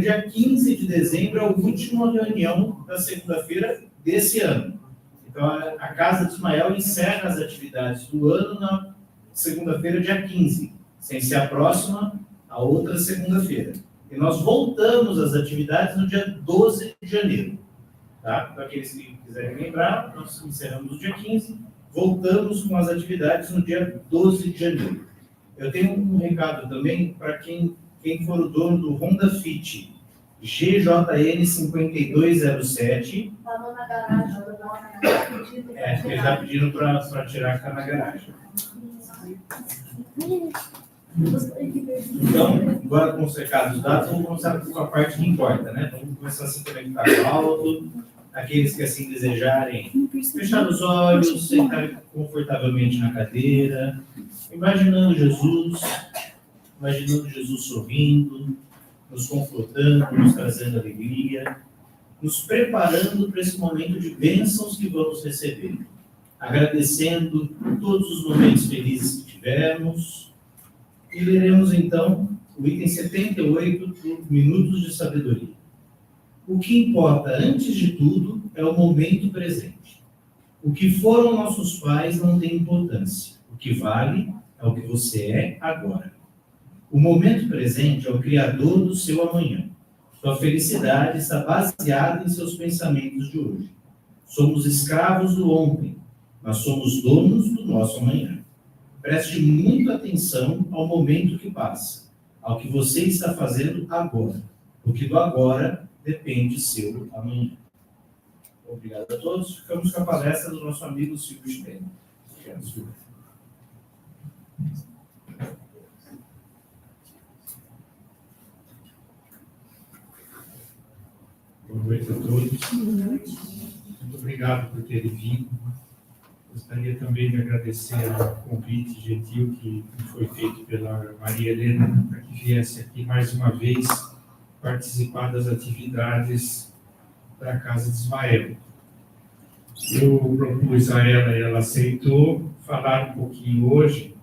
dia 15 de dezembro é a última reunião da segunda-feira desse ano. Então, a Casa de Ismael encerra as atividades do ano na segunda-feira, dia 15, sem ser a próxima, a outra segunda-feira. E nós voltamos às atividades no dia 12 de janeiro. Tá? Para aqueles que quiserem lembrar, nós encerramos no dia 15, voltamos com as atividades no dia 12 de janeiro. Eu tenho um recado também para quem for o dono do Honda Fit, GJN 5207. Falou na garagem, ele está pedindo para tirar que está na garagem. Então, agora com os recados dados, vamos começar com a parte que importa, né? Vamos começar a se conectar com o alto. Aqueles que assim desejarem, fechar os olhos, sentar confortavelmente na cadeira, imaginando Jesus sorrindo, nos confortando, nos trazendo alegria, nos preparando para esse momento de bênçãos que vamos receber, agradecendo por todos os momentos felizes que tivemos, e leremos então o item 78 do Minutos de Sabedoria. O que importa, antes de tudo, é o momento presente. O que foram nossos pais não tem importância. O que vale é o que você é agora. O momento presente é o criador do seu amanhã. Sua felicidade está baseada em seus pensamentos de hoje. Somos escravos do ontem, mas somos donos do nosso amanhã. Preste muita atenção ao momento que passa, ao que você está fazendo agora, porque do agora depende seu amanhã. Obrigado a todos. Ficamos com a palestra do nosso amigo Silvio Stein. Obrigado, Silvio. Boa noite a todos. Muito obrigado por terem vindo. Gostaria também de agradecer ao convite gentil que foi feito pela Maria Helena para que viesse aqui mais uma vez participar das atividades da Casa de Ismael. Eu propus a ela e ela aceitou falar um pouquinho hoje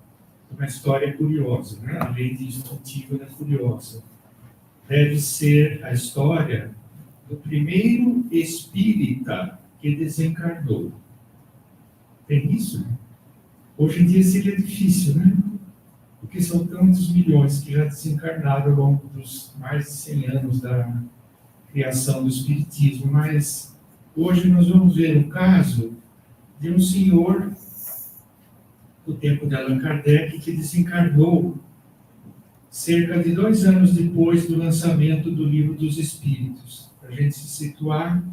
de uma história curiosa, né? Além de instrutiva, é curiosa. Deve ser a história do primeiro espírita que desencarnou. Tem isso? Hoje em dia seria difícil, né? Porque são tantos milhões que já desencarnaram ao longo dos mais de 100 anos da criação do Espiritismo. Mas hoje nós vamos ver o caso de um senhor do tempo de Allan Kardec que desencarnou cerca de 2 anos depois do lançamento do Livro dos Espíritos. Para a gente se situar,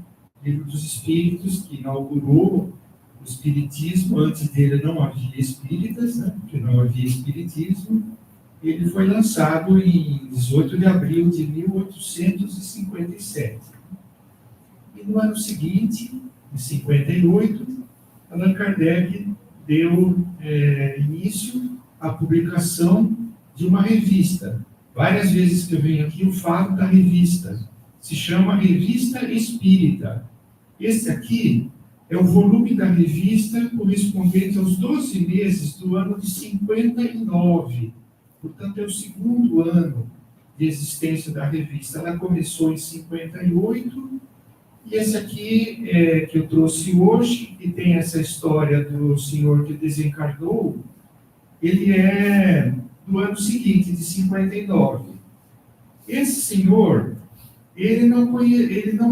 o Livro dos Espíritos, que inaugurou o Espiritismo. Antes dele não havia espíritas, né? Porque não havia Espiritismo. Ele foi lançado em 18 de abril de 1857. E no ano seguinte, em 58, Allan Kardec deu início à publicação de uma revista. Várias vezes que eu venho aqui, eu falo da revista. Se chama Revista Espírita. Esse aqui é o volume da revista correspondente aos 12 meses do ano de 59. Portanto, é o segundo ano de existência da revista. Ela começou em 58, e esse aqui que eu trouxe hoje, que tem essa história do senhor que desencarnou, ele é do ano seguinte, de 59. Esse senhor, ele não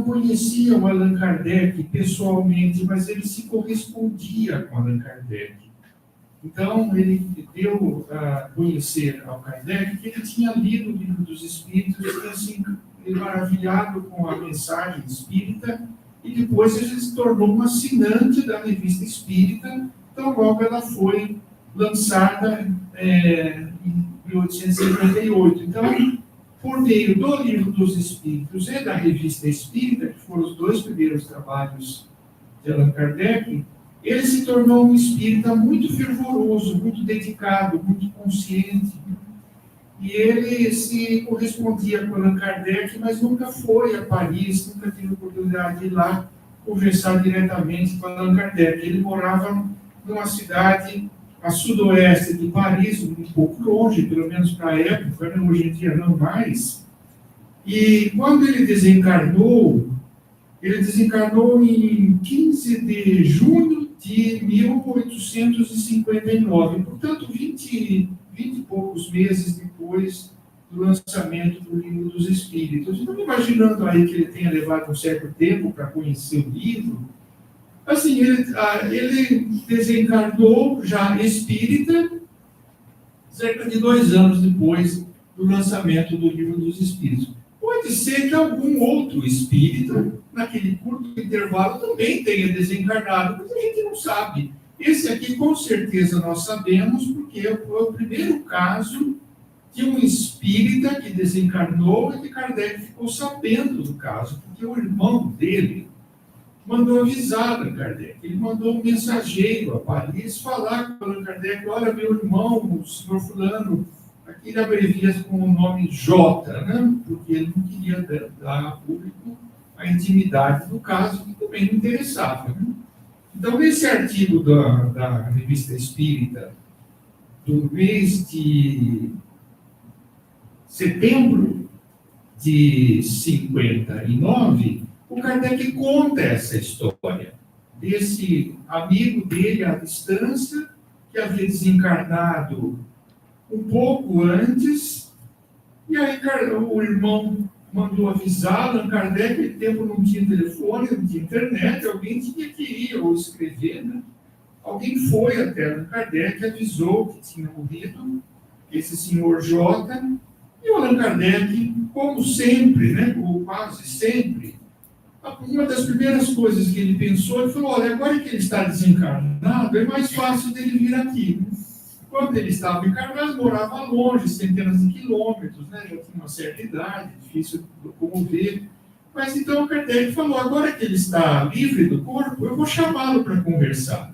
conhecia o Allan Kardec pessoalmente, mas ele se correspondia com Allan Kardec. Então, ele deu a conhecer ao Kardec que ele tinha lido o Livro dos Espíritos e assim, maravilhado com a mensagem espírita, e depois ele se tornou um assinante da Revista Espírita, então logo ela foi lançada em 1858. Então, por meio do Livro dos Espíritos e da Revista Espírita, que foram os 2 primeiros trabalhos de Allan Kardec, ele se tornou um espírita muito fervoroso, muito dedicado, muito consciente. E ele se correspondia com Allan Kardec, mas nunca foi a Paris, nunca teve a oportunidade de ir lá conversar diretamente com Allan Kardec. Ele morava numa cidade a sudoeste de Paris, um pouco longe, pelo menos para a época, né? Hoje em dia não mais. E quando ele desencarnou em 15 de junho de 1859, portanto, 20 e poucos meses depois do lançamento do Livro dos Espíritos. Então, imaginando aí que ele tenha levado um certo tempo para conhecer o livro, assim, ele desencarnou já espírita, cerca de 2 anos depois do lançamento do Livro dos Espíritos. Pode ser que algum outro espírita, naquele curto intervalo, também tenha desencarnado, mas a gente não sabe. Esse aqui, com certeza, nós sabemos, porque foi o primeiro caso de um espírita que desencarnou e que Kardec ficou sabendo do caso, porque o irmão dele mandou avisar Allan Kardec. Ele mandou um mensageiro a Paris falar com Allan Kardec: olha, meu irmão, o senhor fulano, aqui ele abrevia com o nome J, né? Porque ele não queria dar a público a intimidade do caso, que também não interessava. Né? Então, nesse artigo da Revista Espírita, do mês de setembro de 59, o Kardec conta essa história desse amigo dele à distância, que havia desencarnado um pouco antes, e aí o irmão mandou avisar Allan Kardec. Naquele tempo não tinha telefone, não tinha internet, alguém tinha que ir ou escrever, né? Alguém foi até Allan Kardec, avisou que tinha morrido esse senhor J, e o Allan Kardec, como sempre, né, ou quase sempre, uma das primeiras coisas que ele pensou, ele falou: olha, agora que ele está desencarnado, é mais fácil dele vir aqui. Quando ele estava encarnado, morava longe, centenas de quilômetros, né? Já tinha uma certa idade, difícil de locomover. Mas então o Kardec falou: agora que ele está livre do corpo, eu vou chamá-lo para conversar.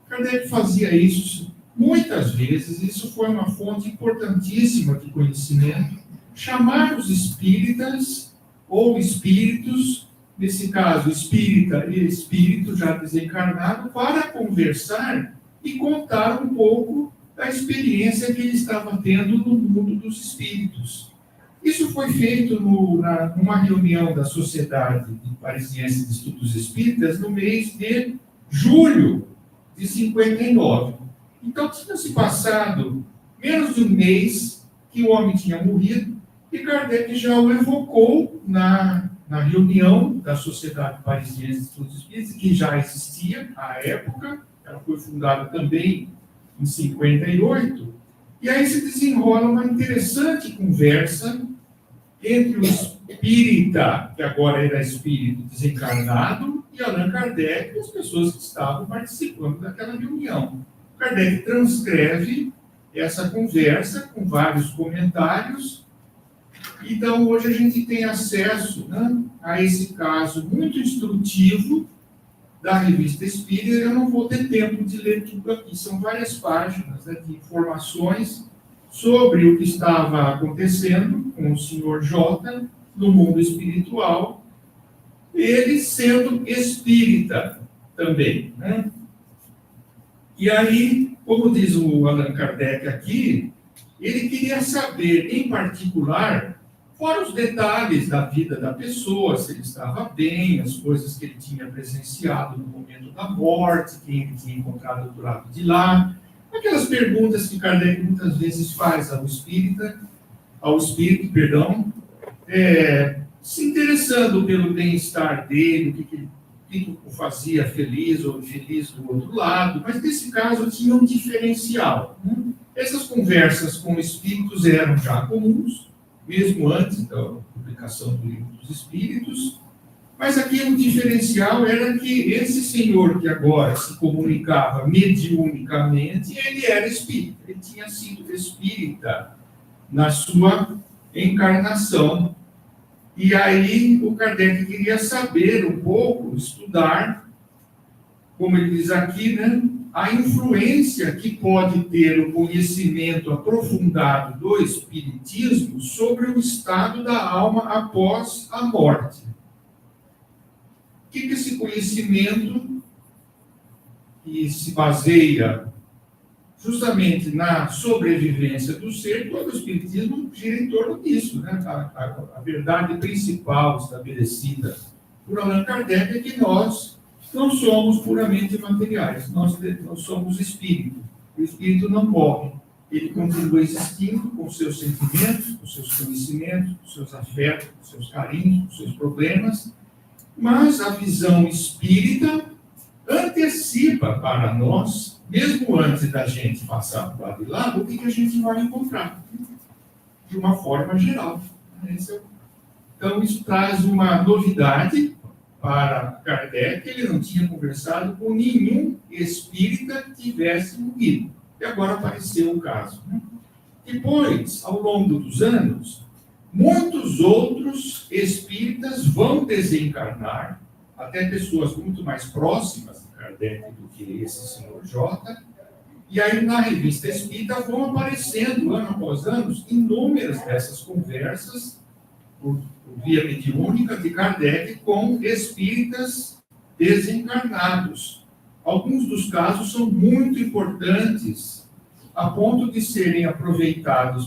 Kardec fazia isso muitas vezes, isso foi uma fonte importantíssima de conhecimento. Chamar os espíritas ou espíritos, nesse caso espírita e espírito já desencarnado, para conversar e contar um pouco da experiência que ele estava tendo no mundo dos espíritos. Isso foi feito numa reunião da Sociedade Parisiense de Estudos Espíritas no mês de julho de 59. Então, tinha se passado menos de um mês que o homem tinha morrido, e Kardec já o evocou na reunião da Sociedade Parisiense de Estudos Espíritas, que já existia à época. Ela foi fundada também em 58, e aí se desenrola uma interessante conversa entre o espírita, que agora era espírito desencarnado, e Allan Kardec, e as pessoas que estavam participando daquela reunião. Kardec transcreve essa conversa com vários comentários. Então, hoje a gente tem acesso, né, a esse caso muito instrutivo da Revista Espírita. Eu não vou ter tempo de ler tudo aqui, são várias páginas, né, de informações sobre o que estava acontecendo com o senhor J no mundo espiritual, ele sendo espírita também, né? E aí, como diz o Allan Kardec aqui, ele queria saber, em particular, fora os detalhes da vida da pessoa, se ele estava bem, as coisas que ele tinha presenciado no momento da morte, quem ele tinha encontrado do lado de lá, aquelas perguntas que Kardec muitas vezes faz ao espírito, se interessando pelo bem-estar dele, o que o fazia feliz ou infeliz do outro lado, mas nesse caso tinha um diferencial. Né? Essas conversas com espíritos eram já comuns, mesmo antes da publicação do Livro dos Espíritos, mas aqui o diferencial era que esse senhor que agora se comunicava mediunicamente, ele era espírita, ele tinha sido espírita na sua encarnação. E aí o Kardec queria saber um pouco, estudar, como ele diz aqui, né, a influência que pode ter o conhecimento aprofundado do espiritismo sobre o estado da alma após a morte. O que esse conhecimento, que se baseia justamente na sobrevivência do ser, todo o Espiritismo gira em torno disso, né? A verdade principal estabelecida por Allan Kardec é que nós não somos puramente materiais, nós somos espírito. O espírito não morre, ele continua existindo com seus sentimentos, com seus conhecimentos, com seus afetos, com seus carinhos, com seus problemas, mas a visão espírita antecipa para nós, mesmo antes da gente passar para o lado de lá, o que a gente vai encontrar, de uma forma geral. Então, isso traz uma novidade para Kardec. Ele não tinha conversado com nenhum espírita que tivesse morrido. E agora apareceu o caso. Depois, ao longo dos anos, muitos outros espíritas vão desencarnar, até pessoas muito mais próximas de Kardec do que esse senhor J. E aí, na revista Espírita, vão aparecendo, ano após ano, inúmeras dessas conversas, por via mediúnica de Kardec, com espíritas desencarnados. Alguns dos casos são muito importantes, a ponto de serem aproveitados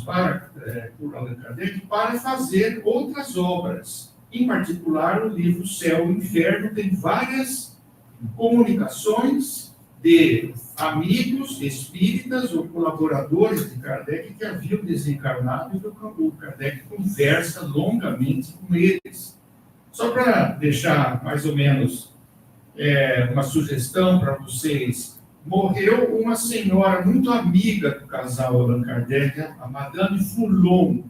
por Allan Kardec para fazer outras obras. Em particular, o livro Céu e Inferno tem várias comunicações de amigos espíritas ou colaboradores de Kardec que haviam desencarnado e o Kardec conversa longamente com eles. Só para deixar mais ou menos uma sugestão para vocês, morreu uma senhora muito amiga do casal Allan Kardec, a Madame Foulon.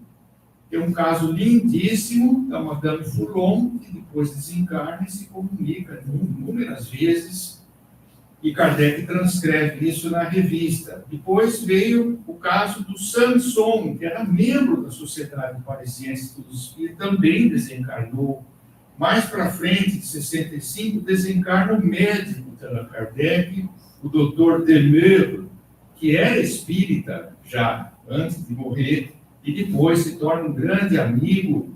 É um caso lindíssimo da Madame Foulon, que depois desencarna e se comunica inúmeras vezes, e Kardec transcreve isso na revista. Depois veio o caso do Sanson, que era membro da Sociedade Parisiense dos Espíritos, também desencarnou. Mais para frente, em 65, desencarna o médico de Allan Kardec, o Dr. Demeure, que era espírita já antes de morrer, e depois se torna um grande amigo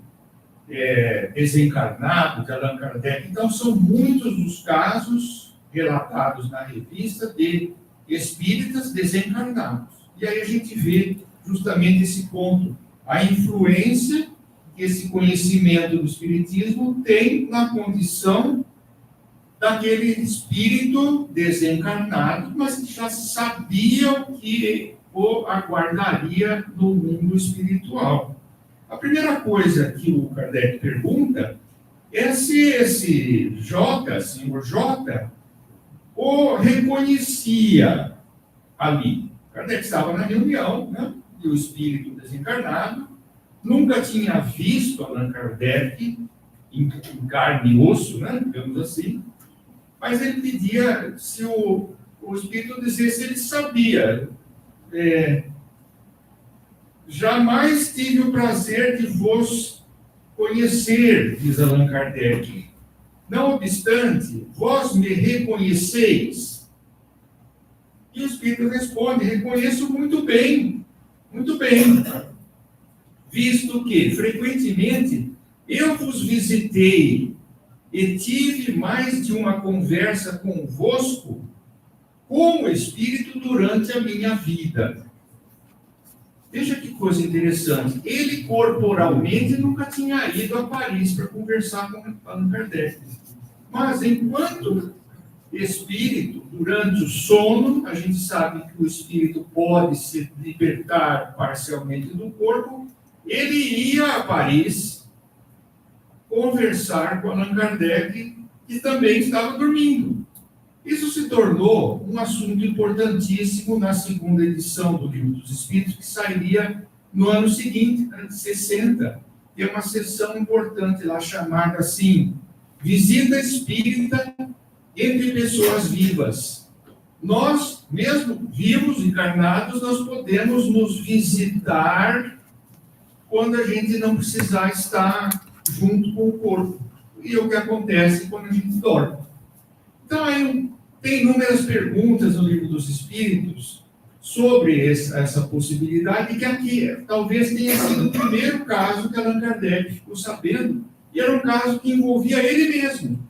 desencarnado de Allan Kardec. Então, são muitos os casos relatados na revista de espíritas desencarnados. E aí a gente vê justamente esse ponto, a influência que esse conhecimento do espiritismo tem na condição daquele espírito desencarnado, mas que já sabia o que o aguardaria no mundo espiritual. A primeira coisa que o Kardec pergunta é se esse senhor J, o reconhecia ali. Kardec estava na reunião, né, e o espírito desencarnado nunca tinha visto Allan Kardec em carne e osso, né, digamos assim, mas ele pedia se o espírito dissesse se ele sabia. Jamais tive o prazer de vos conhecer, diz Allan Kardec. Não obstante, vós me reconheceis? E o Espírito responde, reconheço muito bem, visto que, frequentemente, eu vos visitei e tive mais de uma conversa convosco como Espírito durante a minha vida. Veja que coisa interessante. Ele, corporalmente, nunca tinha ido a Paris para conversar com Allan Kardec. Mas, enquanto espírito, durante o sono, a gente sabe que o espírito pode se libertar parcialmente do corpo, ele ia a Paris conversar com Allan Kardec, que também estava dormindo. Isso se tornou um assunto importantíssimo na segunda edição do Livro dos Espíritos, que sairia no ano seguinte, ano de 60. Tem uma seção importante lá chamada assim, Visita Espírita entre Pessoas Vivas. Nós, mesmo vivos, encarnados, nós podemos nos visitar quando a gente não precisar estar junto com o corpo. E é o que acontece quando a gente dorme. Então, aí tem inúmeras perguntas no Livro dos Espíritos sobre essa possibilidade, que aqui talvez tenha sido o primeiro caso que Allan Kardec ficou sabendo, e era um caso que envolvia ele mesmo.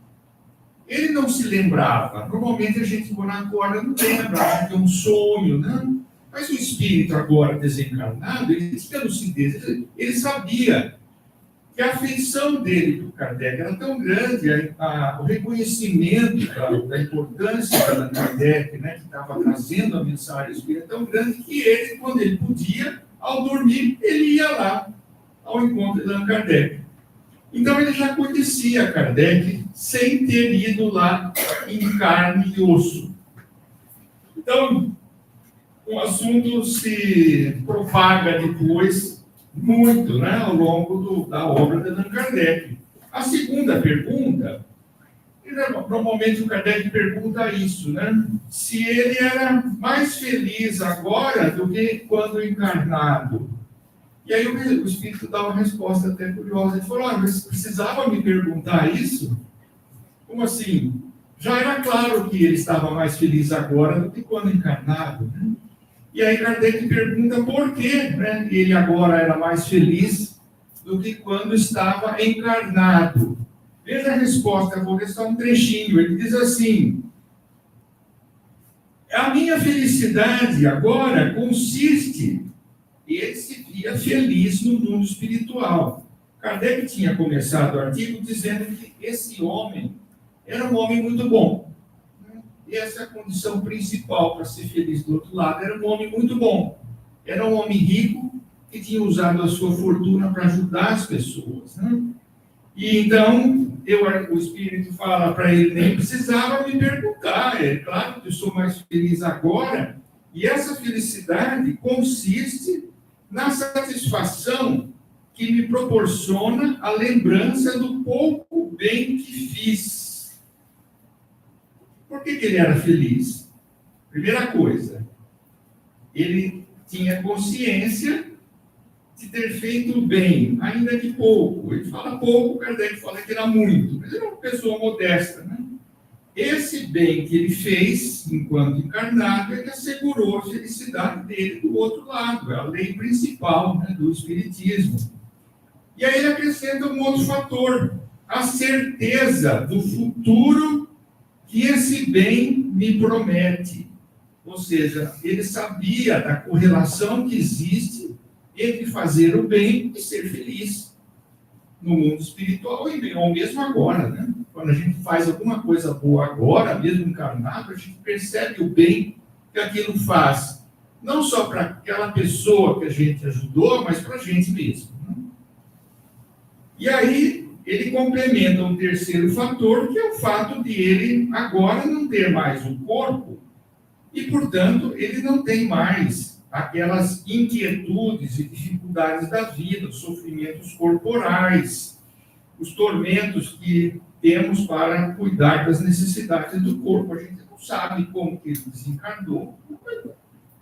Ele não se lembrava. Normalmente a gente, quando acorda, não lembra, acha que é um sonho, né? Mas o espírito agora desencarnado, ele tinha lucidez, ele sabia que a afeição dele para o Kardec era tão grande, o reconhecimento da importância de Allan Kardec, né, que estava trazendo a mensagem espírita, tão grande que ele, quando ele podia, ao dormir, ele ia lá ao encontro de Allan Kardec. Então ele já conhecia Kardec sem ter ido lá em carne e osso. Então, o assunto se propaga depois muito, né, ao longo da obra de Allan Kardec. A segunda pergunta, normalmente o Kardec pergunta isso, né, se ele era mais feliz agora do que quando encarnado. E aí o Espírito dá uma resposta até curiosa. Ele falou, mas precisava me perguntar isso? Como assim? Já era claro que ele estava mais feliz agora do que quando encarnado, né? E aí Kardec pergunta por que, né, ele agora era mais feliz do que quando estava encarnado. Veja a resposta, vou ler só um trechinho. Ele diz assim: a minha felicidade agora consiste... Ele se via feliz no mundo espiritual. Kardec tinha começado o artigo dizendo que esse homem era um homem muito bom. E essa é a condição principal para ser feliz do outro lado. Era um homem muito bom. Era um homem rico que tinha usado a sua fortuna para ajudar as pessoas, né? E então, o Espírito fala para ele, nem precisava me perguntar. É claro que eu sou mais feliz agora. E essa felicidade consiste na satisfação que me proporciona a lembrança do pouco bem que fiz. Por que ele era feliz? Primeira coisa, ele tinha consciência de ter feito bem, ainda que pouco. Ele fala pouco, Kardec fala que era muito, mas ele era uma pessoa modesta, né? Esse bem que ele fez, enquanto encarnado, é que assegurou a felicidade dele do outro lado. É a lei principal, né, do Espiritismo. E aí ele acrescenta um outro fator: a certeza do futuro que esse bem me promete. Ou seja, ele sabia da correlação que existe entre fazer o bem e ser feliz no mundo espiritual, ou mesmo agora, né? Quando a gente faz alguma coisa boa agora, mesmo encarnado, a gente percebe o bem que aquilo faz, não só para aquela pessoa que a gente ajudou, mas para a gente mesmo, né? E aí ele complementa um terceiro fator, que é o fato de ele agora não ter mais um corpo e, portanto, ele não tem mais aquelas inquietudes e dificuldades da vida, os sofrimentos corporais, os tormentos que temos para cuidar das necessidades do corpo. A gente não sabe como que ele desencarnou.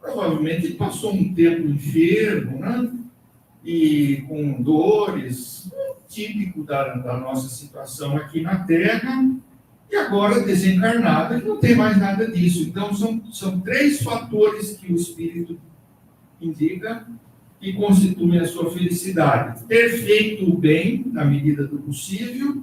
Provavelmente ele passou um tempo enfermo, né? E com dores, típico da nossa situação aqui na Terra, e agora desencarnado, ele não tem mais nada disso. Então, são três fatores que o Espírito indica que constituem a sua felicidade: ter feito o bem na medida do possível,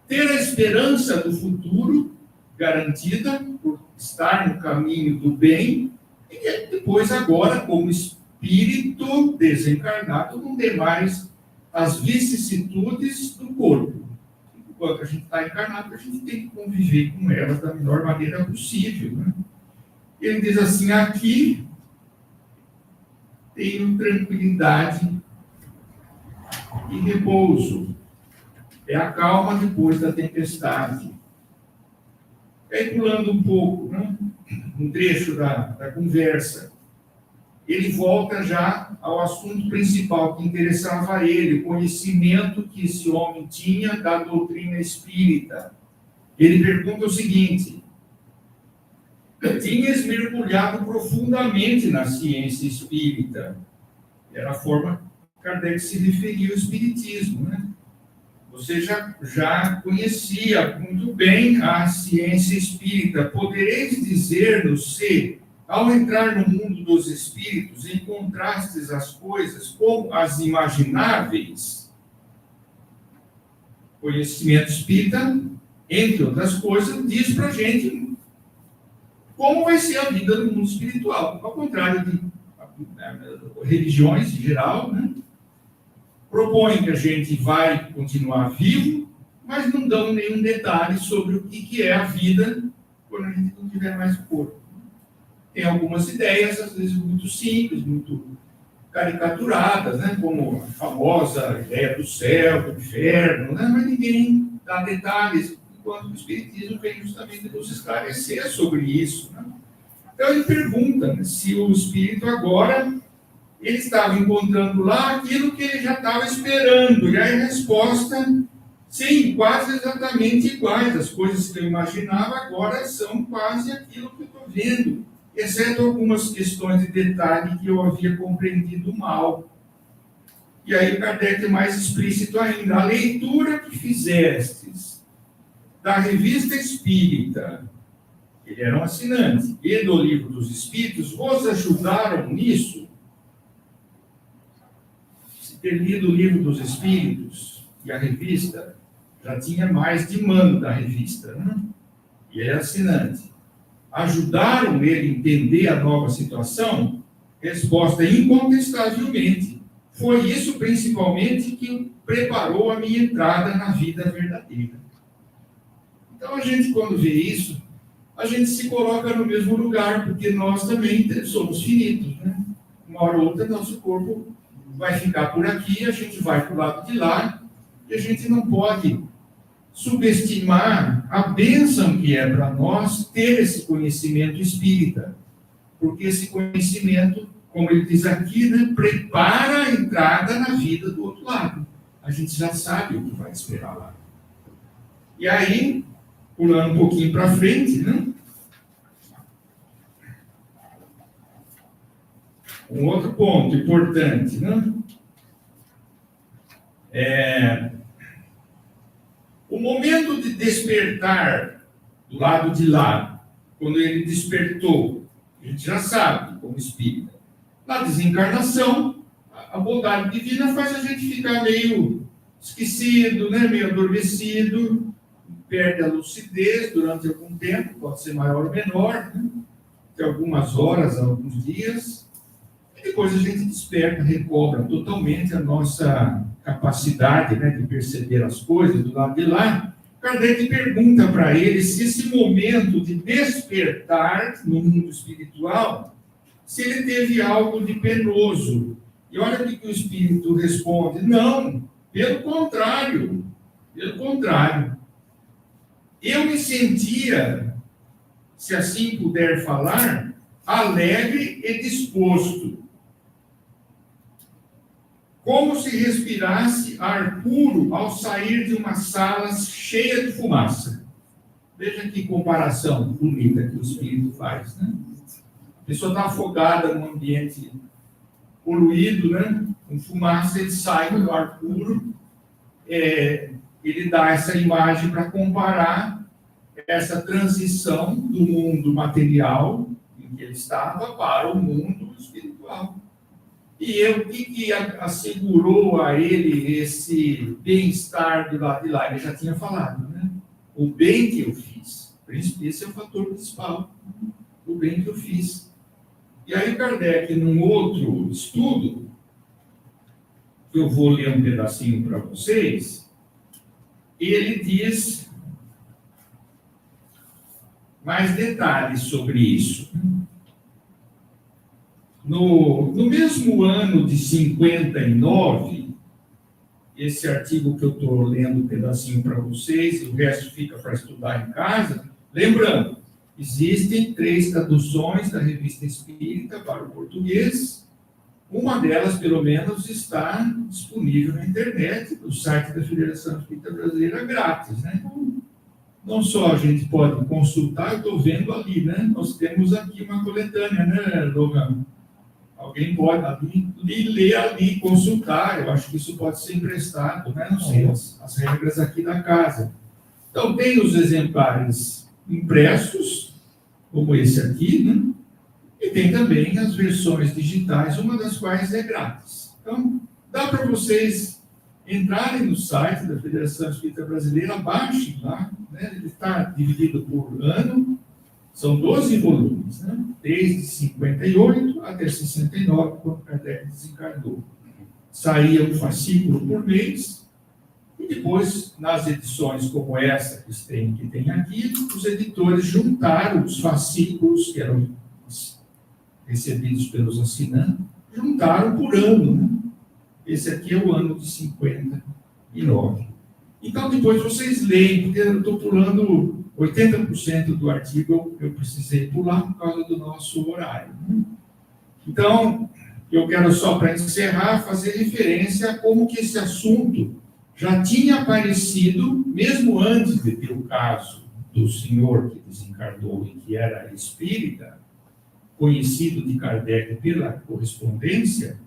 ter a esperança do futuro garantida por estar no caminho do bem, e depois agora, como espírito desencarnado, não ter mais as vicissitudes do corpo. Enquanto a gente está encarnado, a gente tem que conviver com elas da melhor maneira possível, né? Ele diz assim: aqui tenho tranquilidade e repouso. É a calma depois da tempestade. Aí, pulando um pouco, né, um trecho da conversa, ele volta já ao assunto principal que interessava a ele, o conhecimento que esse homem tinha da doutrina espírita. Ele pergunta o seguinte: tinhas mergulhado profundamente na ciência espírita. Era a forma que Kardec se referia ao espiritismo, né? Você já conhecia muito bem a ciência espírita. Podereis dizer-nos se, ao entrar no mundo dos espíritos, encontrastes as coisas como as imagináveis? Conhecimento espírita, entre outras coisas, diz para a gente como vai ser a vida no mundo espiritual. Ao contrário religiões em geral, né? Propõem que a gente vai continuar vivo, mas não dão nenhum detalhe sobre o que é a vida quando a gente não tiver mais corpo. Tem algumas ideias, às vezes muito simples, muito caricaturadas, né? Como a famosa ideia do céu, do inferno, né? Mas ninguém dá detalhes, enquanto o Espiritismo vem justamente nos esclarecer sobre isso, né? Então ele pergunta, né, se o Espírito agora ele estava encontrando lá aquilo que ele já estava esperando, e aí a resposta, sim, quase exatamente iguais. As coisas que eu imaginava agora são quase aquilo que eu estou vendo, exceto algumas questões de detalhe que eu havia compreendido mal. E aí o Kardec é mais explícito ainda. A leitura que fizestes da Revista Espírita, ele era um assinante, e do Livro dos Espíritos, vos ajudaram nisso? Se ter lido o Livro dos Espíritos e a revista, já tinha mais de mano da revista, né? E ele é assinante. Ajudaram ele a entender a nova situação? Resposta: incontestavelmente. Foi isso, principalmente, que preparou a minha entrada na vida verdadeira. Então, a gente, quando vê isso, a gente se coloca no mesmo lugar, porque nós também somos finitos, né? Uma hora ou outra, nosso corpo vai ficar por aqui, a gente vai para o lado de lá, e a gente não pode subestimar a bênção que é para nós ter esse conhecimento espírita, porque esse conhecimento, como ele diz aqui, né, prepara a entrada na vida do outro lado. A gente já sabe o que vai esperar lá. E aí, pulando um pouquinho para frente, né? Um outro ponto importante, né? O momento de despertar do lado de lá, quando ele despertou, a gente já sabe, como espírita, na desencarnação, a bondade divina faz a gente ficar meio esquecido, né? Meio adormecido, perde a lucidez durante algum tempo, pode ser maior ou menor, né? De algumas horas, alguns dias, e depois a gente desperta, recobra totalmente a nossa capacidade, né, de perceber as coisas do lado de lá. Kardec pergunta para ele se esse momento de despertar no mundo espiritual, se ele teve algo de penoso. E olha o que o Espírito responde: não, pelo contrário, pelo contrário. Eu me sentia, se assim puder falar, alegre e disposto, como se respirasse ar puro ao sair de uma sala cheia de fumaça. Veja que comparação bonita que o Espírito faz, né? A pessoa está afogada num ambiente poluído, né? Com fumaça, ele sai do ar puro. Ele dá essa imagem para comparar essa transição do mundo material em que ele estava para o mundo espiritual. E o que assegurou a ele esse bem-estar do lado de lá? Ele já tinha falado, né? O bem que eu fiz. Esse é o fator principal. O bem que eu fiz. E aí Kardec, num outro estudo, que eu vou ler um pedacinho para vocês, ele diz mais detalhes sobre isso. No mesmo ano de 59, esse artigo que eu estou lendo um pedacinho para vocês, o resto fica para estudar em casa, lembrando, existem 3 traduções da Revista Espírita para o português, uma delas, pelo menos, está disponível na internet, no site da Federação Espírita Brasileira, grátis, né? Não só a gente pode consultar, eu estou vendo ali, né? Nós temos aqui uma coletânea, né, Logan? Alguém pode ali, ler ali, consultar. Eu acho que isso pode ser emprestado, né? Não sei as regras aqui da casa. Então, tem os exemplares impressos, como esse aqui, né? E tem também as versões digitais, uma das quais é grátis. Então, dá para vocês entrarem no site da Federação Espírita Brasileira, baixem lá, né? Ele está dividido por ano, são 12 volumes, né? desde 58 até 69, quando Kardec desencarnou. Saía um fascículo por mês, e depois, nas edições como essa que tem aqui, os editores juntaram os fascículos que eram recebidos pelos assinantes, juntaram por ano, né? Esse aqui é o ano de 59. Então, depois vocês leem, porque eu estou pulando 80% do artigo, eu precisei pular por causa do nosso horário. Então, eu quero só, para encerrar, fazer referência a como que esse assunto já tinha aparecido, mesmo antes de ter o caso do senhor que desencarnou e que era espírita, conhecido de Kardec pela correspondência.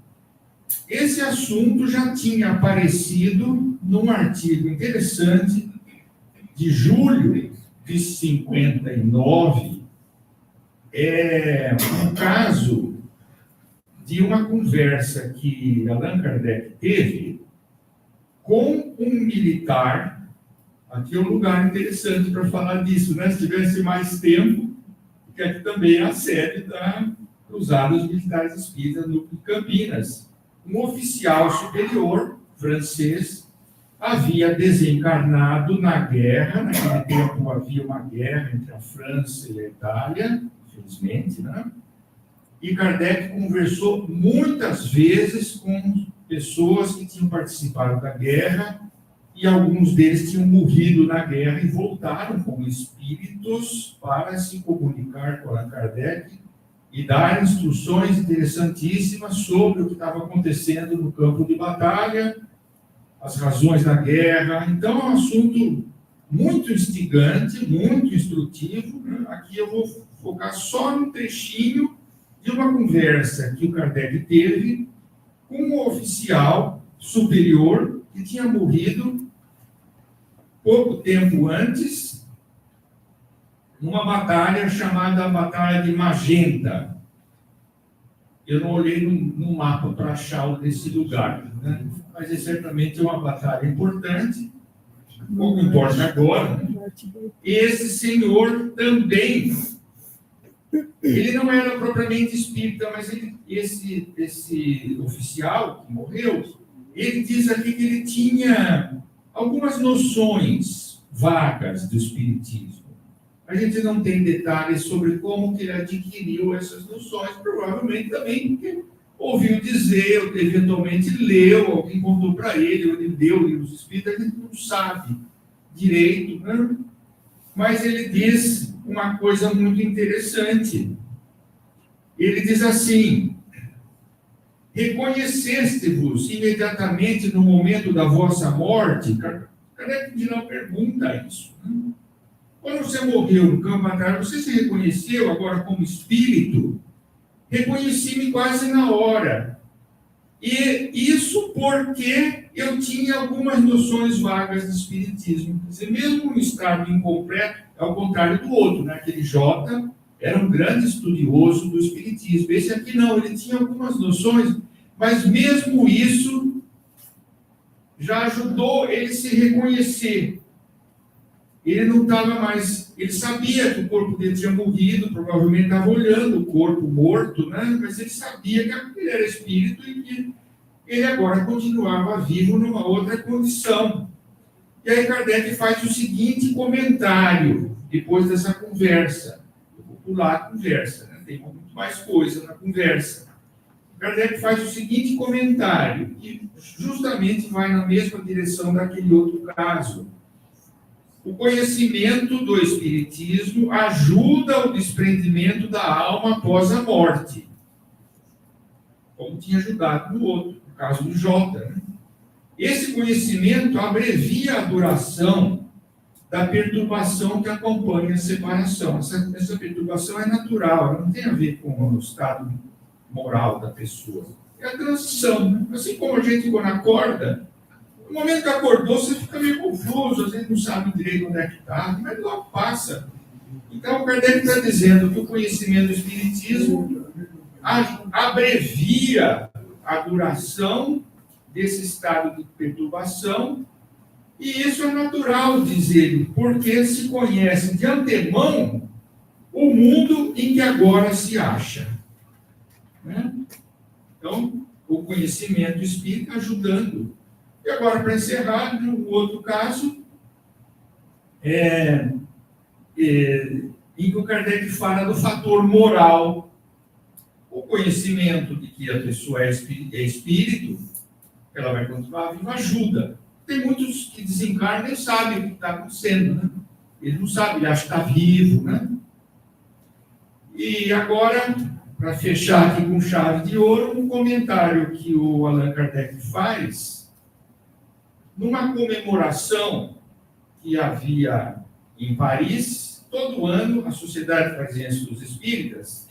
Esse assunto já tinha aparecido num artigo interessante de julho de 59, um caso de uma conversa que Allan Kardec teve com um militar. Aqui é um lugar interessante para falar disso, né? Se tivesse mais tempo, porque aqui também é a sede da Cruzadas Militares Espíritas no Campinas. Um oficial superior francês havia desencarnado na guerra. Naquele tempo havia uma guerra entre a França e a Itália, infelizmente, né? E Kardec conversou muitas vezes com pessoas que tinham participado da guerra, e alguns deles tinham morrido na guerra e voltaram como espíritos para se comunicar com Allan Kardec e dar instruções interessantíssimas sobre o que estava acontecendo no campo de batalha, as razões da guerra. Então, é um assunto muito instigante, muito instrutivo. Aqui eu vou focar só num trechinho de uma conversa que o Kardec teve com um oficial superior que tinha morrido pouco tempo antes, numa batalha chamada Batalha de Magenta. Eu não olhei no mapa para achar esse lugar, né? Mas é certamente uma batalha importante, pouco importa agora, né? Esse senhor também, ele não era propriamente espírita, mas esse oficial que morreu, ele diz aqui que ele tinha algumas noções vagas do espiritismo. A gente não tem detalhes sobre como que ele adquiriu essas noções, provavelmente também porque ouviu dizer, ou eventualmente leu, alguém contou para ele, ou ele leu livros espíritas, a gente não sabe direito, né? Mas ele diz uma coisa muito interessante. Ele diz assim: reconheceste-vos imediatamente no momento da vossa morte? Kardec não pergunta isso, né? Quando você morreu no campo de batalha, você se reconheceu agora como espírito? Reconheci-me quase na hora. E isso porque eu tinha algumas noções vagas de espiritismo. Quer dizer, mesmo um estado incompleto, ao contrário do outro, né? Aquele Jota era um grande estudioso do espiritismo. Esse aqui não, ele tinha algumas noções, mas mesmo isso já ajudou ele a se reconhecer. Ele não estava mais... Ele sabia que o corpo dele tinha morrido, provavelmente estava olhando o corpo morto, né? Mas ele sabia que ele era espírito e que ele agora continuava vivo numa outra condição. E aí Kardec faz o seguinte comentário, depois dessa conversa. Eu vou pular a conversa, né? Tem muito mais coisa na conversa. Kardec faz o seguinte comentário, que justamente vai na mesma direção daquele outro caso. O conhecimento do espiritismo ajuda o desprendimento da alma após a morte, como tinha ajudado no outro, no caso do Jota, né? Esse conhecimento abrevia a duração da perturbação que acompanha a separação. Essa perturbação é natural, ela não tem a ver com o estado moral da pessoa. É a transição, né? Assim como a gente, quando acorda, no momento que acordou, você fica meio confuso, às vezes não sabe direito onde é que está, mas logo passa. Então, o Kardec está dizendo que o conhecimento do espiritismo abrevia a duração desse estado de perturbação, e isso é natural, diz ele, porque se conhece de antemão o mundo em que agora se acha. Né? Então, o conhecimento espírita ajudando. E agora, para encerrar, um outro caso, em que o Kardec fala do fator moral. O conhecimento de que a pessoa é espírito, ela vai continuar viva, ajuda. Tem muitos que desencarnam e nem sabem o que está acontecendo, né? Ele não sabe, ele acha que está vivo, né? E agora, para fechar aqui com chave de ouro, um comentário que o Allan Kardec faz numa comemoração que havia em Paris. Todo ano, a Sociedade Parisiense dos Espíritas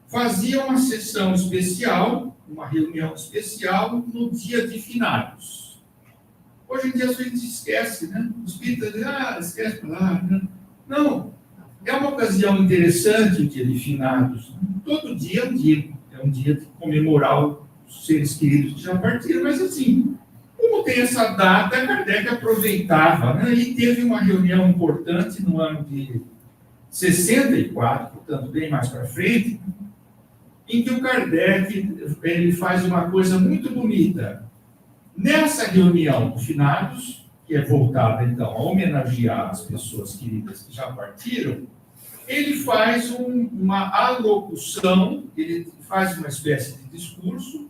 fazia uma sessão especial, uma reunião especial no dia de finados. Hoje em dia a gente esquece, né? Os espíritas dizem, esquece para lá. Né? Não, é uma ocasião interessante o dia de finados. Todo dia é um dia de comemorar os seres queridos que já partiram, mas assim, como tem essa data, Kardec aproveitava, né? E teve uma reunião importante no ano de 64, portanto, bem mais para frente, em que o Kardec ele faz uma coisa muito bonita. Nessa reunião do finados, que é voltada, então, a homenagear as pessoas queridas que já partiram, ele faz uma alocução, ele faz uma espécie de discurso,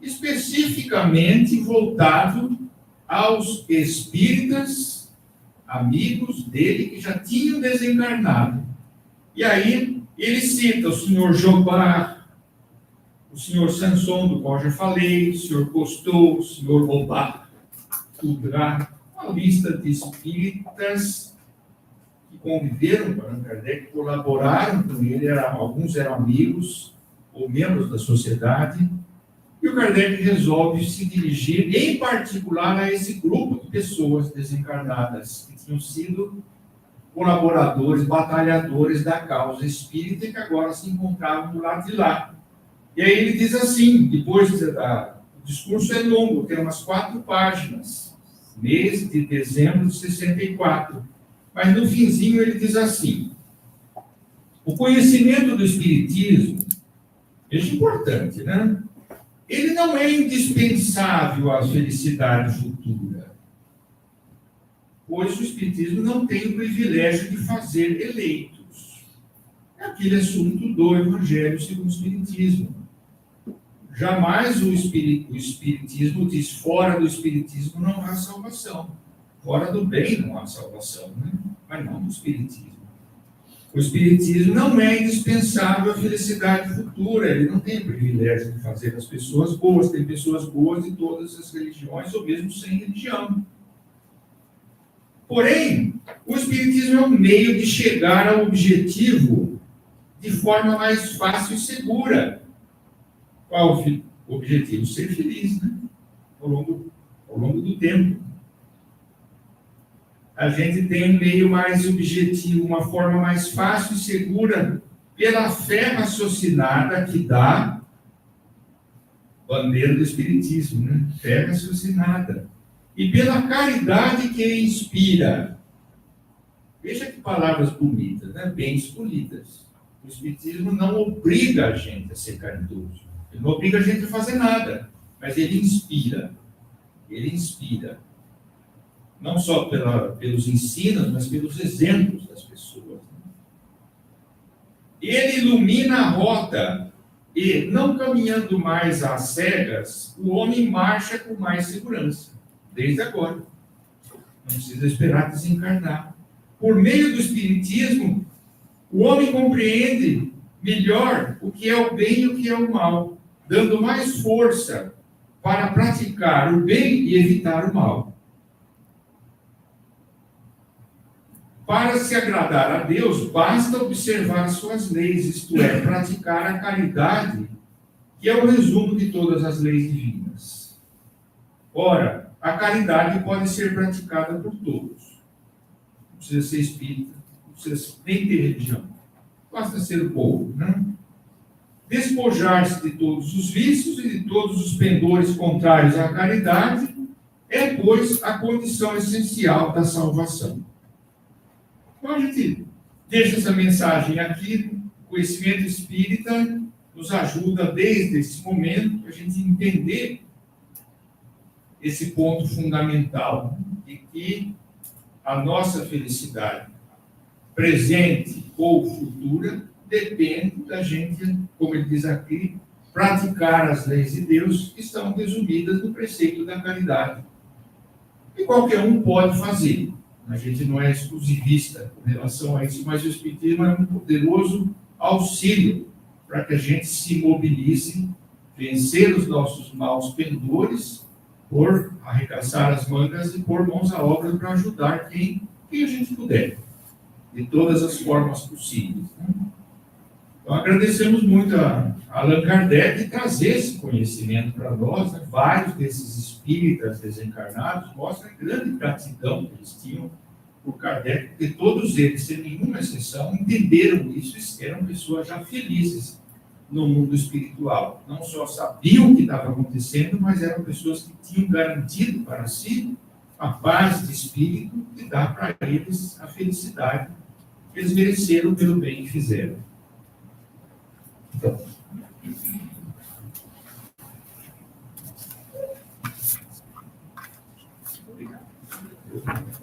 especificamente voltado aos espíritas, amigos dele, que já tinham desencarnado. E aí, ele cita o senhor Jobard, o senhor Sanson, do qual já falei, o senhor Cousteau, o senhor Robert, uma lista de espíritas que conviveram com Allan Kardec, colaboraram com ele, alguns eram amigos ou membros da sociedade, e o Kardec resolve se dirigir, em particular, a esse grupo de pessoas desencarnadas, que tinham sido colaboradores, batalhadores da causa espírita, e que agora se encontravam do lado de lá. E aí ele diz assim, depois, o discurso é longo, tem umas 4 páginas, mês de dezembro de 64. Mas no finzinho ele diz assim: o conhecimento do Espiritismo, isso é importante, né? Ele não é indispensável à felicidade futura, pois o Espiritismo não tem o privilégio de fazer eleitos. É aquele assunto do Evangelho segundo o Espiritismo. Jamais o Espiritismo diz, fora do Espiritismo não há salvação. Fora do bem não há salvação, né? Mas não do Espiritismo. O Espiritismo não é indispensável à felicidade futura. Ele não tem o privilégio de fazer as pessoas boas. Tem pessoas boas de todas as religiões, ou mesmo sem religião. Porém, o Espiritismo é um meio de chegar ao objetivo de forma mais fácil e segura. Qual o objetivo? Ser feliz, né? Ao longo do tempo. A gente tem um meio mais objetivo, uma forma mais fácil e segura, pela fé raciocinada que dá bandeira do Espiritismo, né? Fé raciocinada. E pela caridade que inspira. Veja que palavras bonitas, né? Bem escolhidas. O Espiritismo não obriga a gente a ser caridoso. Ele não obriga a gente a fazer nada, mas ele inspira. Ele inspira. Não só pelos ensinos, mas pelos exemplos das pessoas. Ele ilumina a rota e, não caminhando mais às cegas, o homem marcha com mais segurança, desde agora. Não precisa esperar desencarnar. Por meio do Espiritismo, o homem compreende melhor o que é o bem e o que é o mal, dando mais força para praticar o bem e evitar o mal. Para se agradar a Deus, basta observar suas leis, isto é, praticar a caridade, que é o resumo de todas as leis divinas. Ora, a caridade pode ser praticada por todos. Não precisa ser espírita, não precisa nem ter religião. Basta ser o povo, né? Despojar-se de todos os vícios e de todos os pendores contrários à caridade é, pois, a condição essencial da salvação. Então, a gente Deixo essa mensagem aqui. O conhecimento espírita nos ajuda, desde esse momento, a gente entender esse ponto fundamental, de que a nossa felicidade, presente ou futura, depende da gente, como ele diz aqui, praticar as leis de Deus, que estão resumidas no preceito da caridade. E qualquer um pode fazer. A gente não é exclusivista com relação a isso, mas o Espiritismo é um poderoso auxílio para que a gente se mobilize, vencer os nossos maus pendores, por arregaçar as mangas e pôr mãos à obra para ajudar quem a gente puder, de todas as formas possíveis. Então, agradecemos muito a Allan Kardec trazer esse conhecimento para nós. Vários desses espíritas desencarnados mostram a grande gratidão que eles tinham por Kardec, porque todos eles, sem nenhuma exceção, entenderam isso e eram pessoas já felizes no mundo espiritual. Não só sabiam o que estava acontecendo, mas eram pessoas que tinham garantido para si a paz de espírito que dá para eles a felicidade que eles mereceram pelo bem que fizeram. Então, obrigado.